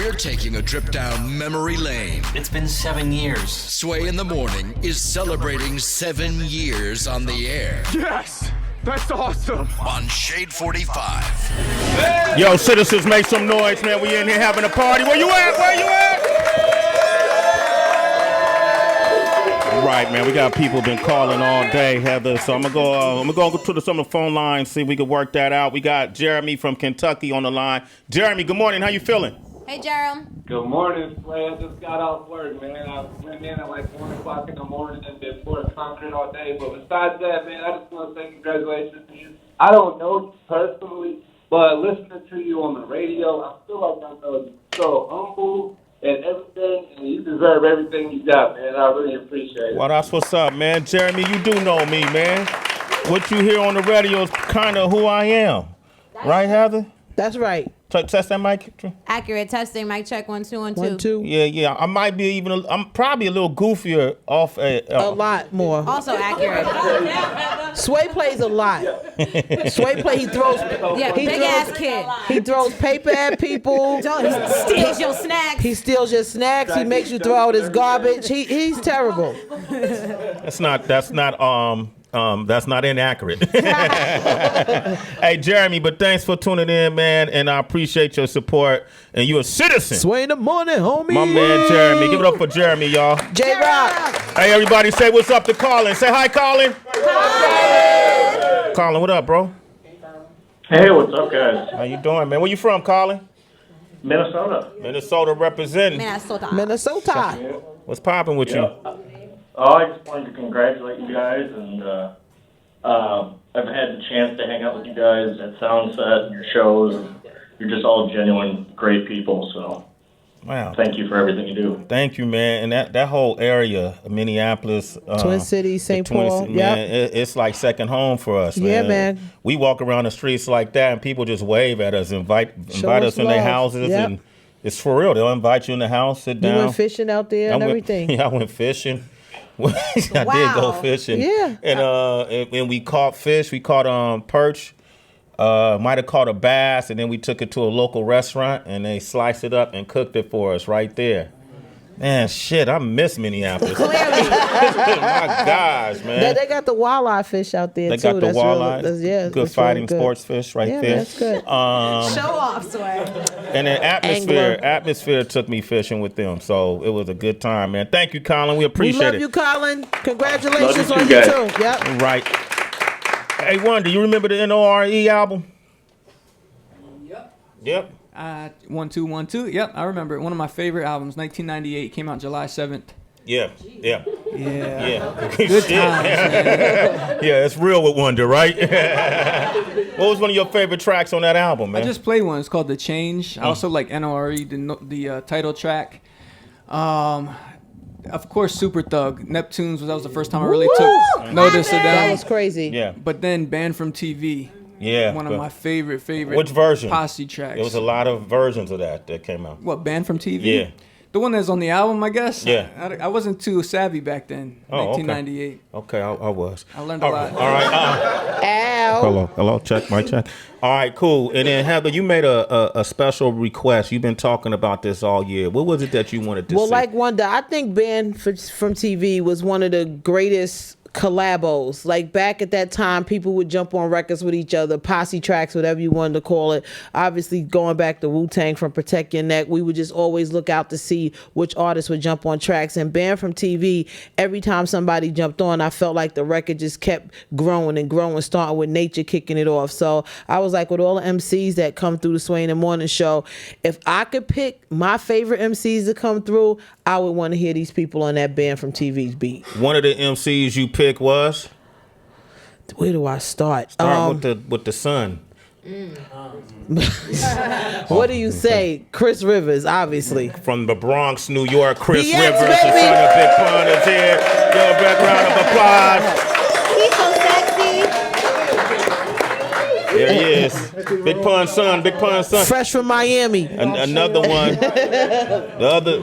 We're taking a trip down memory lane. It's been 7 years. Sway in the Morning is celebrating 7 years on the air. Yes! That's awesome! On Shade 45. Yo, citizens, make some noise, man. We in here having a party. Where you at? Where you at? Right, man. We got people been calling all day, Heather. So I'm gonna go to some of the phone lines, see if we can work that out. We got Jeremy from Kentucky on the line. Jeremy, good morning. How you feeling? Hey, Jerem. Good morning, Sway. I just got off work, man. I went in at like 1 o'clock in the morning and been pouring concrete all day. But besides that, man, I just want to say congratulations to you. I don't know you personally, but listening to you on the radio, I feel like I know you. So humble and everything, and you deserve everything you got, man. I really appreciate it. Well, that's what's up, man. Jeremy, you do know me, man. What you hear on the radio is kind of who I am. Right, Heather? That's right. Test that mic. Accurate testing. Mic check 1 2 1 2. 1 2. Yeah. I might be I'm probably a little goofier off A lot more. Also accurate. Sway plays a lot. Sway play. He throws. Yeah, big ass kid. He throws paper at people. He steals your snacks. He steals your snacks. He makes you throw out his garbage. He's terrible. That's not inaccurate. Hey, Jeremy, but thanks for tuning in, man, and I appreciate your support. And you're a citizen. Sway in the morning, homie. My man, Jeremy. Give it up for Jeremy, y'all. J-Rock. Hey, everybody, say what's up to Colin. Say hi, Colin. Hi. Colin, what up, bro? Hey, what's up, guys? How you doing, man? Where you from, Colin? Minnesota. Minnesota representing. Minnesota. What's popping with you? I just wanted to congratulate you guys, and I've had the chance to hang out with you guys at Soundset and your shows. And you're just all genuine, great people, so Wow. thank you for everything you do. Thank you, man. And that whole area, Minneapolis, Twin Cities, St. Paul. Man, it's like second home for us, man. Yeah, man. We walk around the streets like that, and people just wave at us, invite us in their houses, and it's for real. They'll invite you in the house, sit down. You went fishing out there and everything. Yeah, I went fishing. I did go fishing. Yeah. And we caught fish. We caught perch. Might have caught a bass, and then we took it to a local restaurant, and they sliced it up and cooked it for us right there. Man, shit, I miss Minneapolis. Clearly. My gosh, man. They got the walleye fish out there, They too. got the walleye. Good good fighting sports fish right there. Yeah, that's good. Show off, Sway. And then Atmosphere took me fishing with them, so it was a good time, man. Thank you, Colin. We appreciate it. We love you, Colin. Congratulations Love on you you, too. too. Yep. Right. Hey, Juan, do you remember the N.O.R.E. album? Yep. 1 2 1 2. Yep, I remember it. One of my favorite albums, 1998, came out July 7th. Yeah. Yeah. Good times, man. Yeah, it's real with Wonder, right? What was one of your favorite tracks on that album, man? I just played one. It's called The Change. I also like N.O.R.E., the title track. Of course, Super Thug. Neptunes, that was the first time I really took notice of them. That was crazy. Yeah. But then Banned from TV. Yeah. One of my favorite Which version? posse tracks. There was a lot of versions of that came out. What, Banned from TV? Yeah. The one that's on the album, I guess? Yeah. I wasn't too savvy back then, 1998. Okay, I was. I learned a lot. All right. Ow. Hello, check, mic check. All right, cool. And then, Heather, you made a special request. You've been talking about this all year. What was it that you wanted to see? Well, like Wonder, I think Banned from TV was one of the greatest collabos. Like back at that time, people would jump on records with each other, posse tracks, whatever you wanted to call it. Obviously, going back to Wu-Tang from Protect Your Neck, we would just always look out to see which artists would jump on tracks. And Banned from TV, every time somebody jumped on, I felt like the record just kept growing and growing, starting with Nature kicking it off. So I was like, with all the MCs that come through the Sway in the Morning show, if I could pick my favorite MCs to come through, I would want to hear these people on that Banned from TV's beat. One of the MCs you picked was? Where do I start? Start with the sun. What do you say? Chris Rivers, obviously. From the Bronx, New York, Chris Yes, Rivers, the baby. son of Big Pun is here. Give a big round of applause. He's so sexy. There he is. Big Pun's son, Big Pun's son. Fresh from Miami. Another one.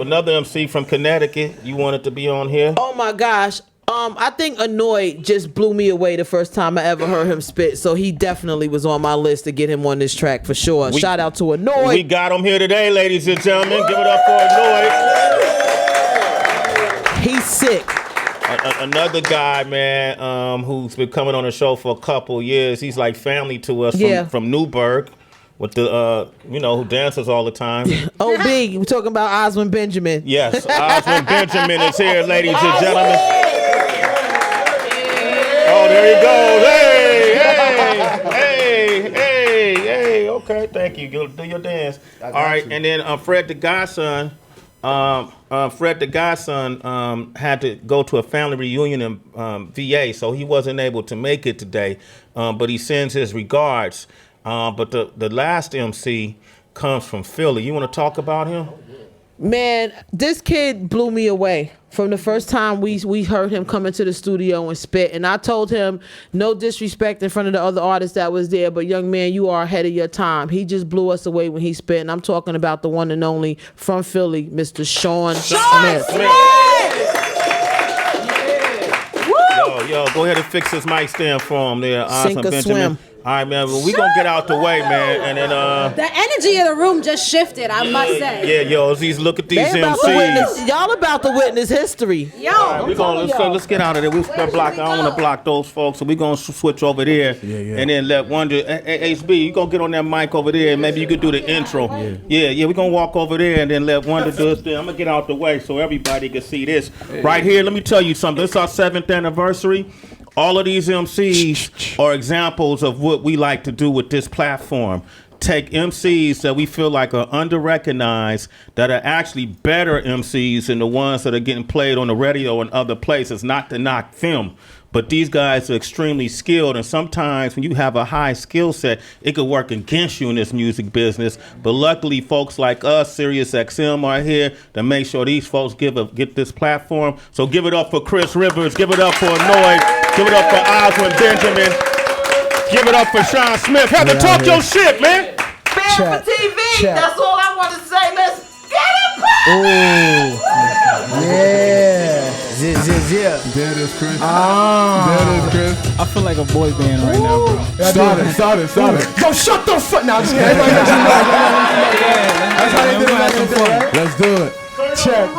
Another MC from Connecticut. You wanted to be on here? Oh my gosh. I think ANoyd just blew me away the first time I ever heard him spit. So he definitely was on my list to get him on this track for sure. Shout out to ANoyd. We got him here today, ladies and gentlemen. Give it up for ANoyd. He's sick. Another guy, man, who's been coming on the show for a couple years. He's like family to us from Newburgh. With the, who dances all the time. OB, we're talking about Oswin Benjamin. Yes, Oswin Benjamin is here, ladies and gentlemen. Oh, there he goes. Hey. Okay, thank you. Go do your dance. All right, and then Fred the Godson. Fred the Godson had to go to a family reunion in VA, so he wasn't able to make it today. But he sends his regards. But the last MC comes from Philly. You want to talk about him? Man, this kid blew me away from the first time we heard him come into the studio and spit. And I told him, no disrespect in front of the other artists that was there, but young man, you are ahead of your time. He just blew us away when he spit. And I'm talking about the one and only from Philly, Mr. Shawn Smith. Yo, go ahead and fix his mic stand for him there. Sink or Benjamin. swim. All right, man. Well, we gonna get out the way, man, and then The energy of the room just shifted, I must say. yeah, yo, look at these MCs. MCs. Y'all about to witness history. Yo, Let's get out of there. We're block. I don't want to block those folks, so we're gonna switch over there, and then let Wonder. Hey, HB, you gonna get on that mic over there, and maybe you could do the intro. Yeah. We're gonna walk over there, and then let Wonder do his thing. I'm gonna get out the way so everybody can see this right here. Let me tell you something. It's our 7th anniversary. All of these MCs are examples of what we like to do with this platform. Take MCs that we feel like are under-recognized, that are actually better MCs than the ones that are getting played on the radio and other places, not to knock them. But these guys are extremely skilled, and sometimes when you have a high skill set, it could work against you in this music business. But luckily, folks like us, Sirius XM, are here to make sure these folks get this platform. So give it up for Chris Rivers, give it up for ANoyd, give it up for Oswin Benjamin, give it up for Shawn Smith. Have to talk your shit, man. Fan for TV. That's all I want to say. Let's get it. Yeah. There it is, Chris. Ah. There it is, Chris. I feel like a boy band right now, bro. Start it. Yo, shut the fuck. Now, just kidding. Everybody knows you know. That's how they do it back in the day, right? Let's do it. Check.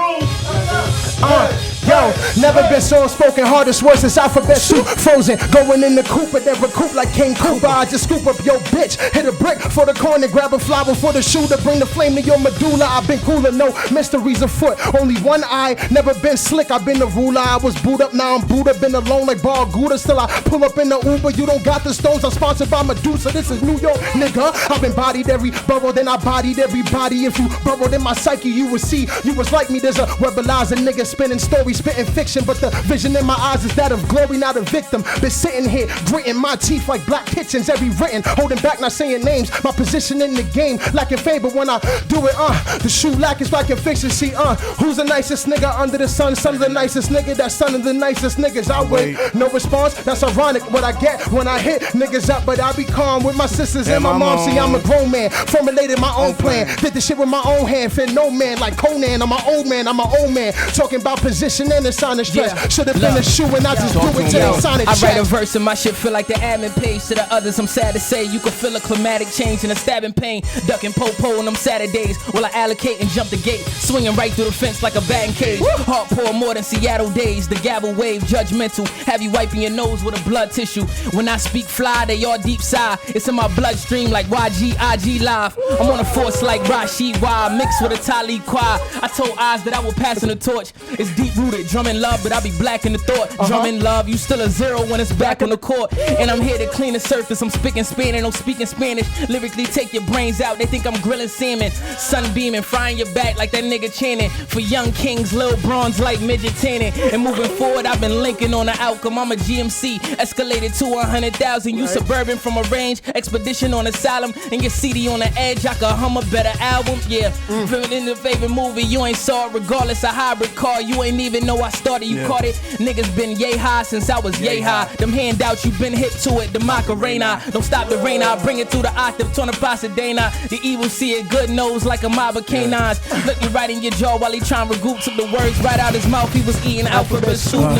Yo, never been so spoken, hardest words since alphabet soup frozen. Going in the coop and then recoup like King Cooper. I just scoop up your bitch, hit a brick for the corner, grab a flower for the shooter, bring the flame to your medulla. I've been cooler, no mysteries afoot. Only one eye, never been slick. I've been the ruler. I was booed up, now I'm Buddha. Been alone like Bar Gouda. Still I pull up in the Uber. You don't got the stones. I'm sponsored by Medusa. This is New York, nigga. I've embodied every borough, then I bodied everybody. If you burrowed in my psyche, you would see you was like me. There's a rebelizing nigga spinning stories, spitting fiction, but the vision in my eyes is that of glory, not a victim. Been sitting here, gritting my teeth like black kitchens, every written, holding back, not saying names. My position in the game, lacking fame, but when I do it, the shoe lack is like efficiency. Who's the nicest nigga under the sun? Son of the nicest nigga, that's son of the nicest niggas. I wait, no response. That's ironic what I get when I hit niggas up, but I be calm with my sisters and my mom. See, I'm a grown man, formulated my own plan, did the shit with my own hand. Fit no man like Conan. I'm an old man, talking about position and the sign of stress. Should've been a shoe and I just do it to the sonic I check. write a verse and my shit feel like the admin page. To the others, I'm sad to say you can feel a climatic change and a stabbing pain. Ducking po-po on them Saturdays while I allocate and jump the gate, swinging right through the fence like a batting cage. Heart pour more than Seattle days. The gavel wave, judgmental. Have you wiping your nose with a blood tissue? When I speak fly, they all deep sigh. It's in my bloodstream like YG, IG live. I'm on a force like Rashid Y, mixed with a Talib Kweli. I told Oz that I will pass in the torch. It's deep rooted, drumming love, but I be black in the thought. Drumming love, you still a zero when it's back on the court. And I'm here to clean the surface. I'm speaking Spanish, no speaking Spanish. Lyrically take your brains out. They think I'm grilling salmon, sun beaming, frying your back like that nigga Channing. For young kings, Lil Bronze like midget tanning. And moving forward, I've been linking on the outcome. I'm a GMC, escalated to 100,000. You suburban from a range, expedition on asylum, and your CD on the edge. I could hum a better album, yeah. Feeling in the favorite movie, you ain't saw it. Regardless of hybrid car, you ain't even know I started. You caught it. Niggas been yay high since I was yay high. Them handouts, you been hip to it. The Macarena, don't stop the rain. I bring it through the octave, turn the Pasadena. The evil see it, good nose like a mob of canines. Look you right in your jaw while he trying to regroup. Took the words right out his mouth. He was eating alphabet soup.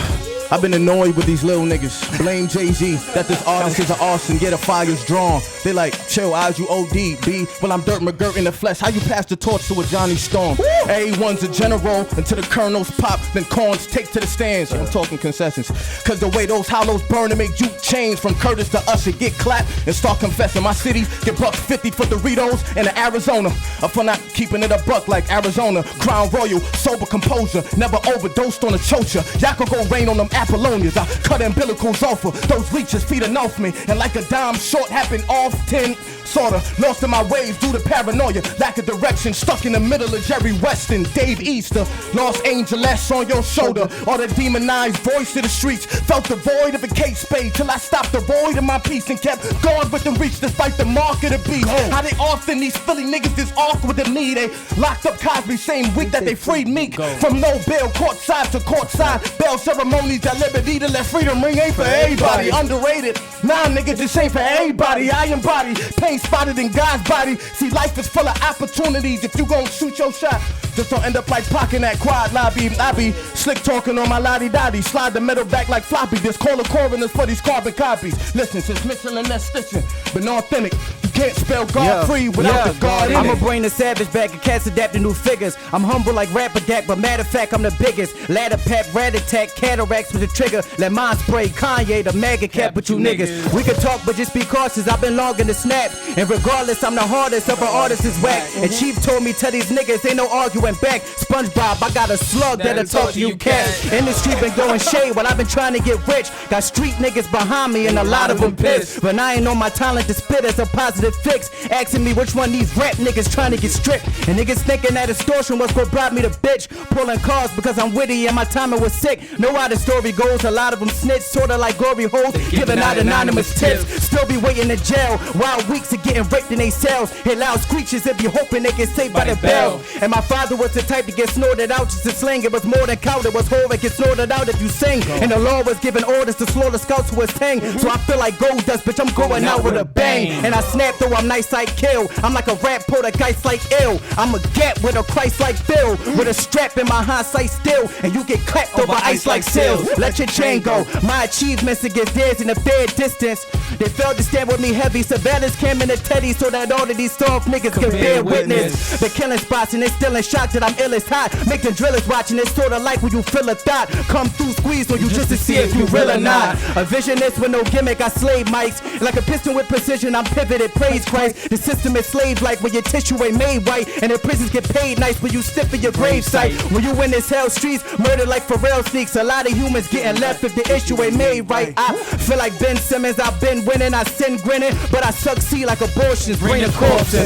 I've been annoyed with these little niggas. Blame Jay-Z that this artist is an arson. Yeah, the fire's drawn. They like, chill, eyes you OD, B. Well, I'm Dirt McGirt in the flesh. How you pass the torch to a Johnny Storm? A1's a general until the colonels pop, then corns take to the stands. I'm talking concessions. Cause the way those hollows burn to make juke change from Curtis to Usher, get clapped and start confessing. My city get $1.50 for Doritos in Arizona. For not keeping it a buck like Arizona. Crown Royal, sober composure, never overdosed on a chocha. Y'all could go rain on them Apollonias. I cut umbilicals off of those leeches feeding off me. And like a dime short happened often. Sorta lost in my ways due to paranoia, lack of direction, stuck in the middle of Jerry West and Dave Easter. Lost Angeles on your shoulder, or the demonized voice of the streets. Felt the void of a case spade till I stopped the void of my peace and kept going with the reach despite the mark of the beast. How they often these Philly niggas is awkward to me. They locked up Cosby same week that they freed Meek from no bail, courtside to courtside. Bail ceremonies at liberty to let freedom ring ain't for everybody. Underrated, nah nigga, this ain't for everybody. I embody pain spotted in God's body. See, life is full of opportunities. If you gon' shoot your shot, just don't end up like Pac in that quad lobby. I be slick talking on my lottie-dottie. Slide the metal back like floppy. Just call the coroners for these carbon copies. Listen, since Mitchell and that stitching, but no authentic. You can't spell God free without the God in it. I'm a brain of savage bag of cats adapting new figures. I'm humble like Rapper Dak, but matter of fact, I'm the biggest. Ladder pap, rat attack, cataracts with a trigger. Let mine spray Kanye, the mega cat, but you niggas. We can talk, but just be cautious. I've been long in the snap. And regardless, I'm the hardest of an artist is whack. And Chief told me, tell these niggas ain't no arguing back. SpongeBob, I got a slug that'll talk to you cats. Industry been going shade while I've been trying to get rich. Got street niggas behind me and a lot of them pissed. But I ain't know my talent to spit as a positive fix. Asking me which one these rap niggas trying to get stripped. And niggas thinking that extortion was what brought me to bitch. Pulling cars because I'm witty and my timing was sick. Know how the story goes, a lot of them snitch. Sorta like glory holes, giving out anonymous tips. Still be waiting in jail. Wild weeks of getting raped in they cells. Hear loud screeches and be hoping they get saved by the bell. And my father was the type to get snorted out just to sling. It was more than count, it was horror, get snorted out if you sing. And the law was giving orders to slaughter scouts who was tang. So I feel like gold dust, bitch, I'm going out with a bang. And I snap though I'm nice like kill. I'm like a rap poltergeist like ill. I'm a gat with a Christ like Phil. With a strap in my hindsight still. And you get clapped over ice like seals. Let your chain go. My achievements against theirs in a fair distance. They failed to stand with me heavy. Surveillance came in the teddy so that all of these soft niggas can bear witness. The killing spots and they still in shock that I'm ill as hot. Making drillers watching it sorta like when you feel a thought. Come through, squeeze on you just to see if you real or not. A visionist with no gimmick, I slave mics. Like a piston with precision, I'm pivoted, praise Christ. The system is slave like when your tissue ain't made right. And the prisons get paid nice when you stiff in your gravesite. When you in this hell streets, murder like Pharrell sneaks. A lot of humans getting left if the issue ain't made right. I feel like Ben Simmons, I've been winning, I sin grinning, but I succeed like abortions, bring the corpse in.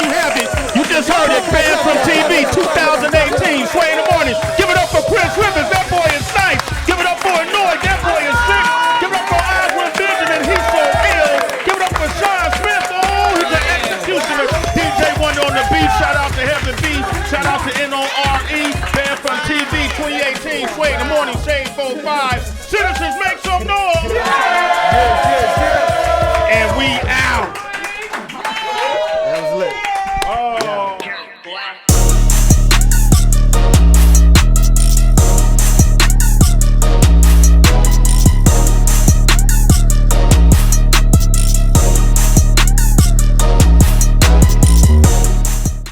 You have it. You just heard it. Banned from TV 2018. Sway in the morning. Give it up for Prince Rivers. That boy is nice. Give it up for ANoyd. That boy is sick. Give it up for Oswin Benjamin. He's so ill. Give it up for Shawn Smith. Oh, he's an executioner. DJ Wonder on the beat. Shout out to Heaven B. Shout out to N.O.R.E. Banned from TV 2018. Sway in the morning. Shade 45.